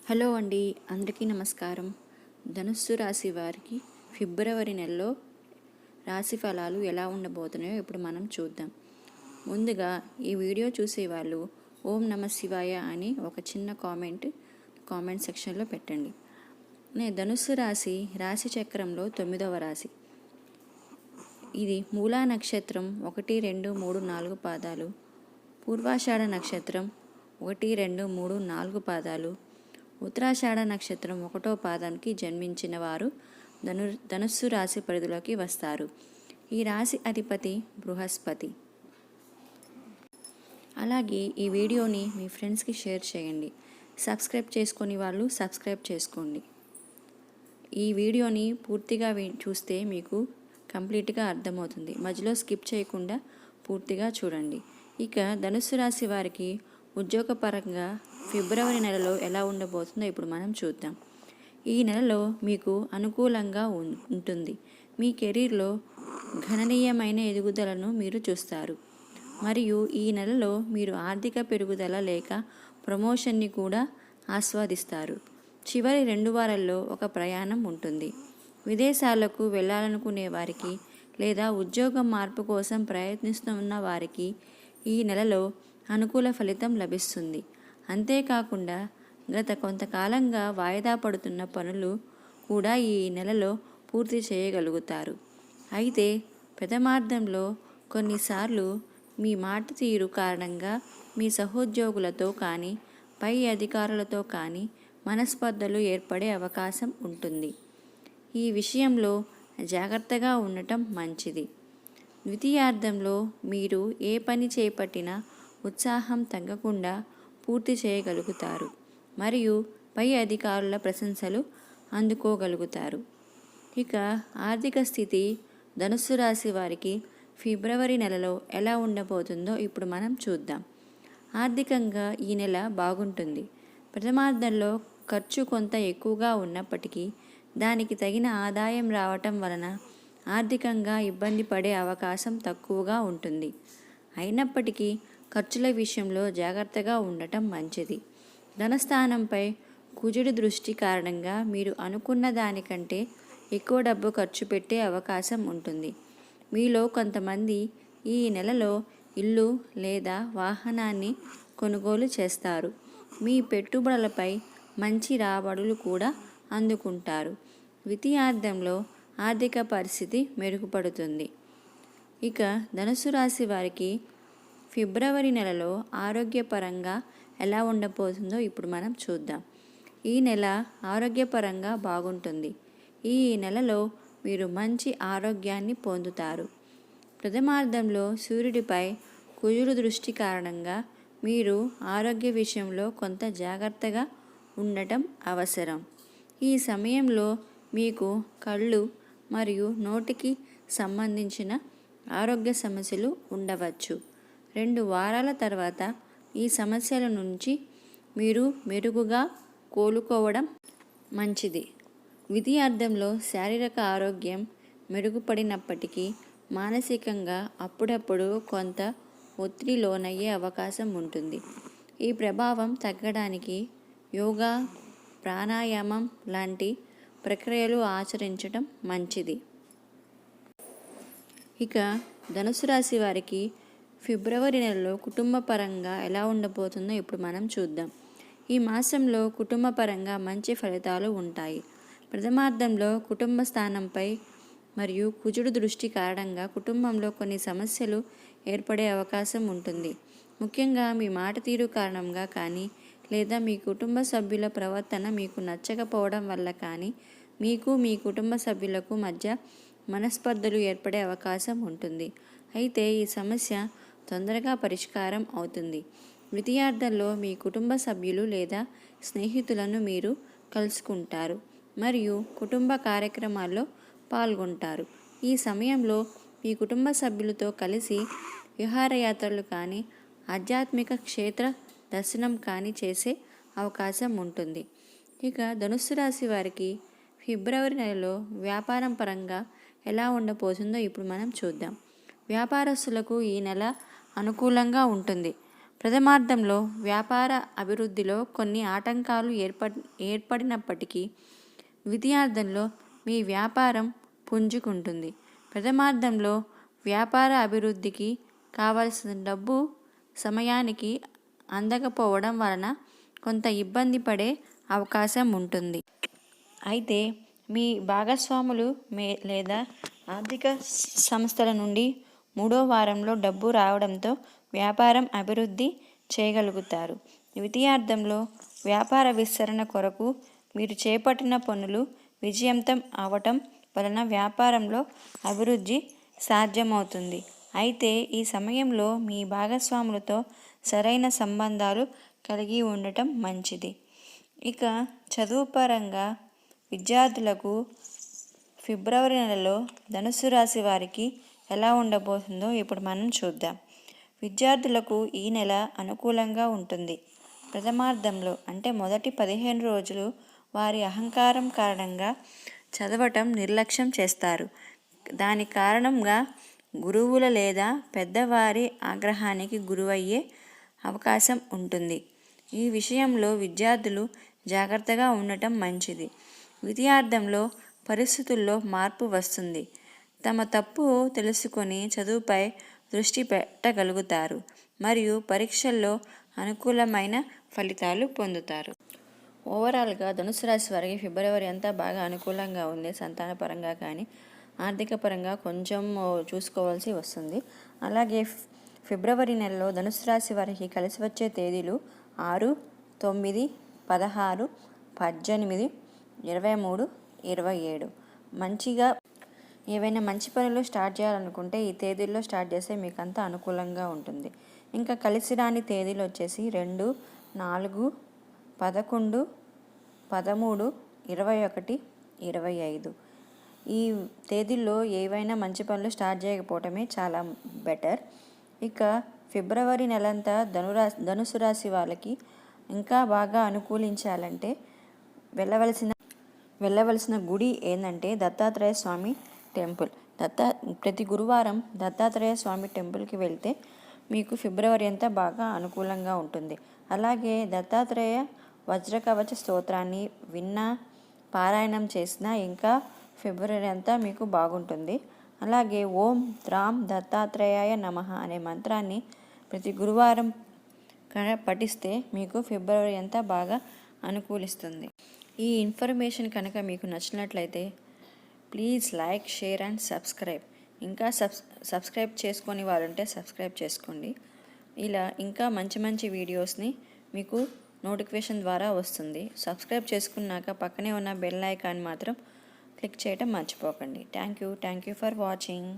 Hello అండి, అందరికీ నమస్కారం. ధనుస్సు రాశి వారికి ఫిబ్రవరి నెలలో రాశి ఫలాలు ఎలా ఉండబోతున్నాయో ఇప్పుడు మనం చూద్దాం. ముందుగా ఈ వీడియో చూసేవాళ్ళు ఓం నమ శివాయ అని ఒక చిన్న కామెంట్ సెక్షన్లో పెట్టండి. ధనుస్సు రాశి చక్రంలో 9వ రాశి. ఇది మూలా నక్షత్రం 1, 2, 3, 4 పాదాలు, పూర్వాషాఢ నక్షత్రం 1, 2, 3, 4 పాదాలు, ఉత్తరాషాఢ నక్షత్రం 1వ పాదానికి జన్మించిన వారు ధనుస్సు రాశి పరిధిలోకి వస్తారు. ఈ రాశి అధిపతి బృహస్పతి. అలాగే ఈ వీడియోని మీ ఫ్రెండ్స్కి షేర్ చేయండి. సబ్స్క్రైబ్ చేసుకొని వాళ్ళు సబ్స్క్రైబ్ చేసుకోండి. ఈ వీడియోని పూర్తిగా చూస్తే మీకు కంప్లీట్గా అర్థమవుతుంది. మధ్యలో స్కిప్ చేయకుండా పూర్తిగా చూడండి. ఇక ధనుస్సు రాశి వారికి ఉద్యోగపరంగా ఫిబ్రవరి నెలలో ఎలా ఉండబోతుందో ఇప్పుడు మనం చూద్దాం. ఈ నెలలో మీకు అనుకూలంగా ఉంటుంది. మీ కెరీర్లో గణనీయమైన ఎదుగుదలను మీరు చూస్తారు. మరియు ఈ నెలలో మీరు ఆర్థిక పెరుగుదల లేక ప్రమోషన్ని కూడా ఆస్వాదిస్తారు. చివరి 2 వారాల్లో ఒక ప్రయాణం ఉంటుంది. విదేశాలకు వెళ్ళాలనుకునే వారికి లేదా ఉద్యోగం మార్పు కోసం ప్రయత్నిస్తున్న వారికి ఈ నెలలో అనుకూల ఫలితం లభిస్తుంది. అంతేకాకుండా గత కొంతకాలంగా వాయిదా పడుతున్న పనులు కూడా ఈ నెలలో పూర్తి చేయగలుగుతారు. అయితే ప్రథమార్థంలో కొన్నిసార్లు మీ మాట తీరు కారణంగా మీ సహోద్యోగులతో కానీ పై అధికారులతో కానీ మనస్పర్ధలు ఏర్పడే అవకాశం ఉంటుంది. ఈ విషయంలో జాగ్రత్తగా ఉండటం మంచిది. ద్వితీయార్థంలో మీరు ఏ పని చేపట్టినా ఉత్సాహం తగ్గకుండా పూర్తి చేయగలుగుతారు మరియు పై అధికారుల ప్రశంసలు అందుకోగలుగుతారు. ఇక ఆర్థిక స్థితి ధనుస్సు రాశి వారికి ఫిబ్రవరి నెలలో ఎలా ఉండబోతుందో ఇప్పుడు మనం చూద్దాం. ఆర్థికంగా ఈ నెల బాగుంటుంది. ప్రథమార్థంలో ఖర్చు కొంత ఎక్కువగా ఉన్నప్పటికీ దానికి తగిన ఆదాయం రావటం వలన ఆర్థికంగా ఇబ్బంది పడే అవకాశం తక్కువగా ఉంటుంది. అయినప్పటికీ ఖర్చుల విషయంలో జాగ్రత్తగా ఉండటం మంచిది. ధనస్థానంపై కుజుడి దృష్టి కారణంగా మీరు అనుకున్న దానికంటే ఎక్కువ డబ్బు ఖర్చు పెట్టే అవకాశం ఉంటుంది. మీలో కొంతమంది ఈ నెలలో ఇల్లు లేదా వాహనాన్ని కొనుగోలు చేస్తారు. మీ పెట్టుబడులపై మంచి రాబడులు కూడా అందుకుంటారు. ద్వితీయార్థంలో ఆర్థిక పరిస్థితి మెరుగుపడుతుంది. ఇక ధనుసు రాశి వారికి ఫిబ్రవరి నెలలో ఆరోగ్యపరంగా ఎలా ఉండబోతుందో ఇప్పుడు మనం చూద్దాం. ఈ నెల ఆరోగ్యపరంగా బాగుంటుంది. ఈ నెలలో మీరు మంచి ఆరోగ్యాన్ని పొందుతారు. ప్రథమార్థంలో సూర్యుడిపై కుజుడు దృష్టి కారణంగా మీరు ఆరోగ్య విషయంలో కొంత జాగ్రత్తగా ఉండటం అవసరం. ఈ సమయంలో మీకు కళ్ళు మరియు నోటికి సంబంధించిన ఆరోగ్య సమస్యలు ఉండవచ్చు. 2 వారాల తర్వాత ఈ సమస్యల నుంచి మీరు మెరుగుగా కోలుకోవడం మంచిది. ద్వితీయార్థంలో శారీరక ఆరోగ్యం మెరుగుపడినప్పటికీ మానసికంగా అప్పుడప్పుడు కొంత ఒత్తిడి లోనయ్యే అవకాశం ఉంటుంది. ఈ ప్రభావం తగ్గడానికి యోగా, ప్రాణాయామం లాంటి ప్రక్రియలు ఆచరించడం మంచిది. ఇక ధనుసు రాశి వారికి ఫిబ్రవరి నెలలో కుటుంబ పరంగా ఎలా ఉండబోతుందో ఇప్పుడు మనం చూద్దాం. ఈ మాసంలో కుటుంబ పరంగా మంచి ఫలితాలు ఉంటాయి. ప్రథమార్థంలో కుటుంబ స్థానంపై మరియు కుజుడు దృష్టి కారణంగా కుటుంబంలో కొన్ని సమస్యలు ఏర్పడే అవకాశం ఉంటుంది. ముఖ్యంగా మీ మాట తీరు కారణంగా కానీ లేదా మీ కుటుంబ సభ్యుల ప్రవర్తన మీకు నచ్చకపోవడం వల్ల కానీ మీకు మీ కుటుంబ సభ్యులకు మధ్య మనస్పర్ధలు ఏర్పడే అవకాశం ఉంటుంది. అయితే ఈ సమస్య తొందరగా పరిష్కారం అవుతుంది. ద్వితీయార్థంలో మీ కుటుంబ సభ్యులు లేదా స్నేహితులను మీరు కలుసుకుంటారు మరియు కుటుంబ కార్యక్రమాల్లో పాల్గొంటారు. ఈ సమయంలో మీ కుటుంబ సభ్యులతో కలిసి విహారయాత్రలు కానీ ఆధ్యాత్మిక క్షేత్ర దర్శనం కానీ చేసే అవకాశం ఉంటుంది. ఇక ధనుస్సు రాశి వారికి ఫిబ్రవరి నెలలో వ్యాపారం పరంగా ఎలా ఉండబోతుందో ఇప్పుడు మనం చూద్దాం. వ్యాపారస్తులకు ఈ నెల అనుకూలంగా ఉంటుంది. ప్రథమార్థంలో వ్యాపార అభివృద్ధిలో కొన్ని ఆటంకాలు ఏర్పడినప్పటికీ ద్వితీయార్థంలో మీ వ్యాపారం పుంజుకుంటుంది. ప్రథమార్థంలో వ్యాపార అభివృద్ధికి కావలసిన డబ్బు సమయానికి అందకపోవడం వలన కొంత ఇబ్బంది పడే అవకాశం ఉంటుంది. అయితే మీ భాగస్వాములు లేదా ఆర్థిక సంస్థల నుండి 3వ వారంలో డబ్బు రావడంతో వ్యాపారం అభివృద్ధి చేయగలుగుతారు. ద్వితీయార్థంలో వ్యాపార విస్తరణ కొరకు మీరు చేపట్టిన పనులు విజయవంతం అవటం వలన వ్యాపారంలో అభివృద్ధి సాధ్యమవుతుంది. అయితే ఈ సమయంలో మీ భాగస్వాములతో సరైన సంబంధాలు కలిగి ఉండటం మంచిది. ఇక చదువు పరంగా విద్యార్థులకు ఫిబ్రవరి నెలలో ధనుస్సు రాశి వారికి ఎలా ఉండబోతుందో ఇప్పుడు మనం చూద్దాం. విద్యార్థులకు ఈ నెల అనుకూలంగా ఉంటుంది. ప్రథమార్థంలో అంటే మొదటి 15 రోజులు వారి అహంకారం కారణంగా చదవటం నిర్లక్ష్యం చేస్తారు. దాని కారణంగా గురువుల లేదా పెద్దవారి ఆగ్రహానికి గురయ్యే అవకాశం ఉంటుంది. ఈ విషయంలో విద్యార్థులు జాగ్రత్తగా ఉండటం మంచిది. ద్వితీయార్థంలో పరిస్థితుల్లో మార్పు వస్తుంది. తమ తప్పు తెలుసుకొని చదువుపై దృష్టి పెట్టగలుగుతారు మరియు పరీక్షల్లో అనుకూలమైన ఫలితాలు పొందుతారు. ఓవరాల్గా ధనుసు రాశి వారికి ఫిబ్రవరి అంతా బాగా అనుకూలంగా ఉంది. సంతాన పరంగా కానీ ఆర్థిక పరంగా కొంచెం చూసుకోవాల్సి వస్తుంది. అలాగే ఫిబ్రవరి నెలలో ధనుసు రాశి వారికి కలిసి వచ్చే తేదీలు 6, 9, 16, 18, 23, 27. మంచిగా ఏవైనా మంచి పనులు స్టార్ట్ చేయాలనుకుంటే ఈ తేదీల్లో స్టార్ట్ చేస్తే మీకు అంతా అనుకూలంగా ఉంటుంది. ఇంకా కలిసి రాని తేదీలు వచ్చేసి 2, 4, 11, 13, 21, 25. ఈ తేదీల్లో ఏవైనా మంచి పనులు స్టార్ట్ చేయకపోవటమే చాలా బెటర్. ఇక ఫిబ్రవరి నెలంతా ధనుసు రాశి వాళ్ళకి ఇంకా బాగా అనుకూలించాలంటే వెళ్ళవలసిన గుడి ఏంటంటే దత్తాత్రేయ స్వామి టెంపుల్. ప్రతి గురువారం దత్తాత్రేయ స్వామి టెంపుల్కి వెళ్తే మీకు ఫిబ్రవరి అంతా బాగా అనుకూలంగా ఉంటుంది. అలాగే దత్తాత్రేయ వజ్రకవచ స్తోత్రాన్ని పారాయణం చేసినా ఇంకా ఫిబ్రవరి అంతా మీకు బాగుంటుంది. అలాగే ఓం రాం దత్తాత్రేయాయ నమః అనే మంత్రాన్ని ప్రతి గురువారం పఠిస్తే మీకు ఫిబ్రవరి అంతా బాగా అనుకూలిస్తుంది. ఈ ఇన్ఫర్మేషన్ కనుక మీకు నచ్చినట్లయితే please like, share and subscribe. ఇంకా సబ్స్క్రైబ్ చేసుకొని వాళ్ళుంటే సబ్స్క్రైబ్ చేసుకోండి. ఇలా ఇంకా మంచి మంచి వీడియోస్ని మీకు నోటిఫికేషన్ ద్వారా వస్తుంది. సబ్స్క్రైబ్ చేసుకున్నాక పక్కనే ఉన్న బెల్ ఐకాన్ మాత్రం క్లిక్ చేయడం మర్చిపోకండి. Thank you for watching.